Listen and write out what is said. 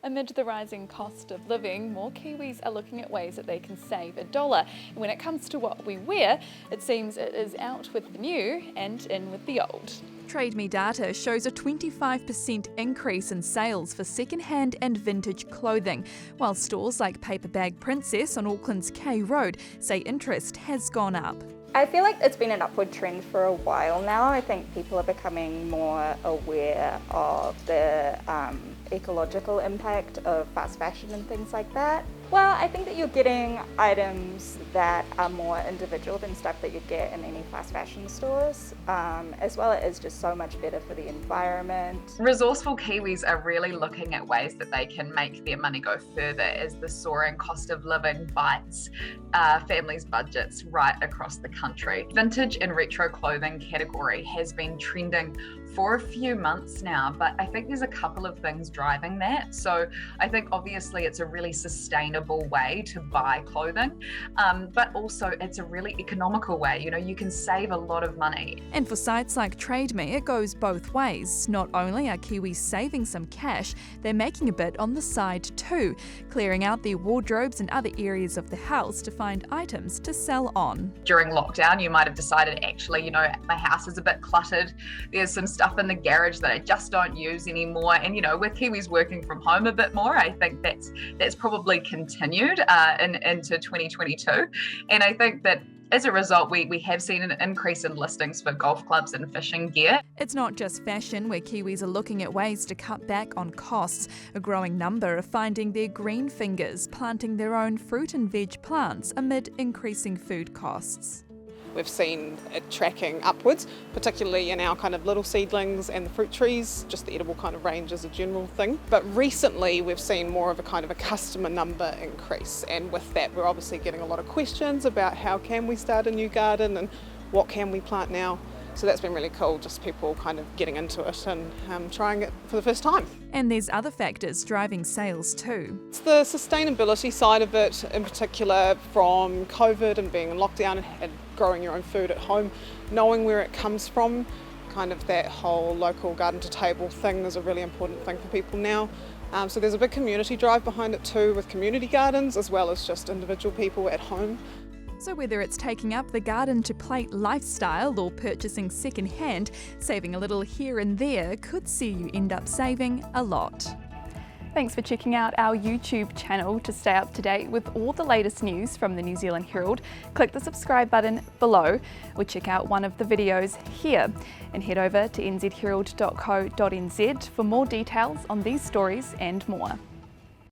Amid the rising cost of living, more Kiwis are looking at ways that they can save $1. And when it comes to what we wear, it seems it is out with the new and in with the old. Trade Me data shows a 25% increase in sales for second-hand and vintage clothing, while stores like Paper Bag Princess on Auckland's K Road say interest has gone up. I feel like it's been an upward trend for a while now. I think people are becoming more aware of the ecological impact of fast fashion and things like that. Well, I think that you're getting items that are more individual than stuff that you'd get in any fast fashion stores, as well as just so much better for the environment. Resourceful Kiwis are really looking at ways that they can make their money go further as the soaring cost of living bites families' budgets right across the country. Vintage and retro clothing category has been trending for a few months now, but I think there's a couple of things driving that. So I think obviously it's a really sustainable way to buy clothing, but also it's a really economical way. You know, you can save a lot of money. And for sites like Trade Me, it goes both ways. Not only are Kiwis saving some cash, they're making a bit on the side too, clearing out their wardrobes and other areas of the house to find items to sell on. During lockdown, you might have decided, actually, you know, my house is a bit cluttered. There's some stuff in the garage that I just don't use anymore. And, you know, with Kiwis working from home a bit more, I think that's probably continued into 2022. And I think that as a result, we have seen an increase in listings for golf clubs and fishing gear. It's not just fashion where Kiwis are looking at ways to cut back on costs. A growing number are finding their green fingers, planting their own fruit and veg plants amid increasing food costs. We've seen it tracking upwards, particularly in our kind of little seedlings and the fruit trees, just the edible kind of range as a general thing. But recently we've seen more of a kind of a customer number increase, and with that we're obviously getting a lot of questions about how can we start a new garden and what can we plant now. So that's been really cool, just people kind of getting into it and trying it for the first time. And there's other factors driving sales too. It's the sustainability side of it, in particular from COVID and being in lockdown and growing your own food at home, knowing where it comes from. Kind of that whole local garden to table thing is a really important thing for people now. So there's a big community drive behind it too, with community gardens as well as just individual people at home. So whether it's taking up the garden to plate lifestyle or purchasing second-hand, saving a little here and there could see you end up saving a lot. Thanks for checking out our YouTube channel. To stay up to date with all the latest news from the New Zealand Herald, click the subscribe button below or check out one of the videos here, and head over to nzherald.co.nz for more details on these stories and more.